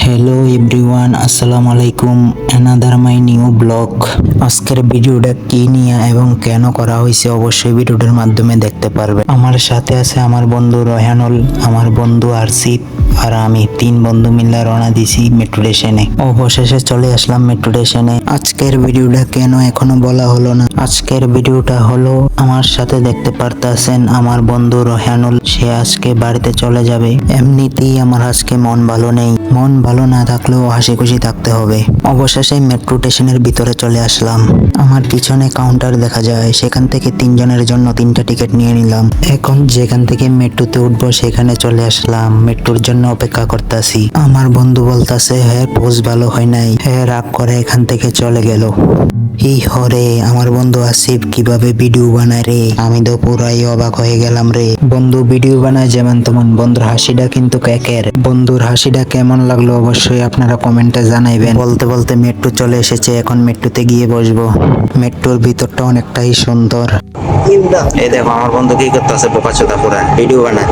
Hello everyone, আসসালামু আলাইকুম। Another my new blog. আজকের ভিডিওটা কি নিয়ে এবং কেন করা হয়েছে অবশ্যই ভিডিওটার মাধ্যমে দেখতে পারবে। আমার সাথে আছে আমার বন্ধু রয়হানুল, আমার বন্ধু আরসিফ আর আমি। তিন বন্ধু মিলে রওনা দিছি মেট্রো স্টেশনে। অবশেষে চলে আসলাম মেট্রো স্টেশনে। আজকের ভিডিওটা কেন এখনো বলা হলো না। আজকের ভিডিওটা হলো আমার সাথে দেখতে পারতাছেন আমার বন্ধু রয়হানুল, সে আজকে বাড়িতে চলে যাবে। এমনিতেই আমার আজকে মন ভালো নেই। মন ভালো না থাকলেও হাসি খুশি থাকতে হবে। অবশেষে মেট্রো স্টেশনের ভিতরে চলে আসলাম। আমার পিছনে কাউন্টার দেখা যায়, সেখান থেকে তিনজনের জন্য 3টা টিকিট নিয়ে নিলাম। এখন যেখান থেকে মেট্রোতে উঠবো সেখানে চলে আসলাম। মেট্রোর জন্য অপেক্ষা করতেছি। আমার বন্ধু বলতাছে হ্যাঁ পোজ ভালো হয় নাই, হ্যাঁ রাগ করে এখান থেকে চলে গেল। হি হরে, আমার বন্ধু আসিফ কিভাবে ভিডিও বানায় রে, আমি তো পুরাই অবাক হয়ে গেলাম রে। বন্ধু ভিডিও বানায় যেমন তেমন, বন্ধুর হাসিটা কিন্তু কেকের। বন্ধুর হাসিটা কেমন লাগলো অবশ্যই আপনারা কমেন্টে জানাইবেন। বলতে বলতে মেট্রো চলে এসেছে, এখন মেট্রোতে গিয়ে বসবো। মেট্রোর ভিতরটা অনেকটাই সুন্দর। এই দেখো আমার বন্ধু কি করতেছে, বোকাচোদা পুরা ভিডিও বানায়।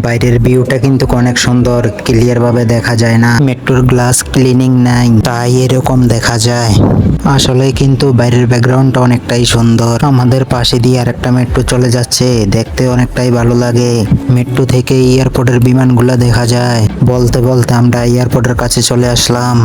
বাইরের ভিউটা কিন্তু অনেক সুন্দর, ক্লিয়ার ভাবে দেখা যায় না। মেট্রোর গ্লাস ক্লিনিং নাই, তাই এরকম দেখা যায়। আসলে কিন্তু বাইরের ব্যাকগ্রাউন্ডটা অনেকটাই সুন্দর। আমাদের পাশে দিয়ে আরেকটা মেট্রো চলে যাচ্ছে, দেখতে অনেকটাই ভালো লাগে। মেট্রো থেকে এয়ারপোর্টের বিমানগুলো দেখা যায়। বলতে বলতে আমরা এয়ারপোর্টের কাছে চলে আসলাম।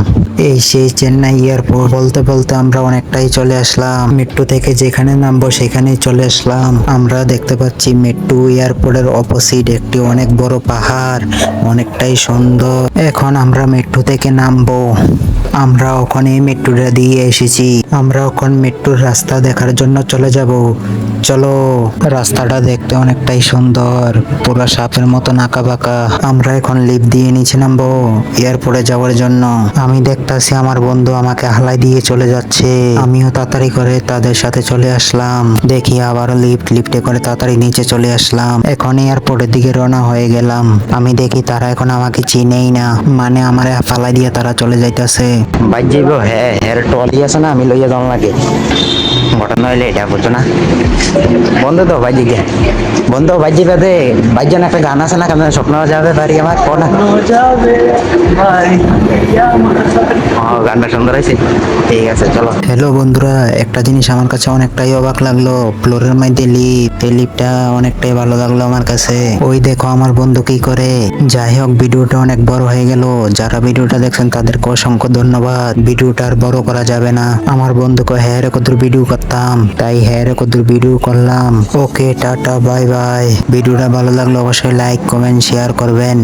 এই সেই চেন্নাই এয়ারপোর্ট। বলতে বলতে আমরা অনেকটাই চলে আসলাম। মেট্রো থেকে যেখানে নামবো সেখানেই চলে আসলাম। আমরা দেখতে পাচ্ছি মেট্রো এয়ারপোর্টের অপোজিট একটি অনেক বড় পাহাড়, অনেকটাই সুন্দর। এখন আমরা মেট্রো থেকে নামবো। আমরা ওখানে মেট্রোটা দিয়ে এসেছি। আমরা ওখানে মেট্রোর রাস্তা দেখার জন্য চলে যাব। চলো, রাস্তাটা দেখতে অনেকটাই সুন্দর, পুরো সাপের মতো আঁকা বাঁকা। আমরা এখন লিফট দিয়ে নিচে নামবো এয়ারপোর্টে যাওয়ার জন্য। আমি দেখতাছি আমার বন্ধু আমাকে হালাই দিয়ে চলে যাচ্ছে, আমিও তাড়াতাড়ি করে তাদের সাথে চলে আসলাম। দেখি আবারও লিফটে করে তাড়াতাড়ি নিচে চলে আসলাম। এখন এয়ারপোর্টের দিকে রওনা হয়ে গেলাম। আমি দেখি তারা এখন আমাকে চিনেই না, মানে আমারে ফালাই দিয়ে তারা চলে যাইতাছে। বাইক যাইব, হ্যাঁ হ্যাঁ টলি আছে না, আমি লইয়া যাওয়া লাগে। ঘটনা হইলে এটা বুঝছো না বন্ধু, তো বাইক দিকে বন্ধু বাইক যাবে দে। বাইক যেন একটা গান আছে না, কেন স্বপ্ন যাবে বাড়ি আমার কোনা। গানটা সুন্দর হয়েছে, ঠিক আছে চলো। হ্যালো বন্ধুরা, একটা জিনিস আমার কাছে অনেকটাই অবাক লাগলো। ফ্লোরের মধ্যে লিফট, এই লিফটটা অনেকটাই ভালো লাগলো আমার কাছে। ওই দেখো আমার বন্ধু কি করে। যাই হোক, ভিডিওটা অনেক বড় হয়ে গেল। যারা ভিডিওটা দেখছেন তাদেরকে অসংখ্য ধন্যবাদ। ভিডিওটা আর বড় করা যাবে না। আমার বন্ধুকে হ্যাঁ রে কত ভিডিও করতাম, তাই হ্যাঁ রে কত ভিডিও করলাম। ওকে টাটা বাই বাই। ভিডিওটা ভালো লাগলো অবশ্যই লাইক কমেন্ট শেয়ার করবেন।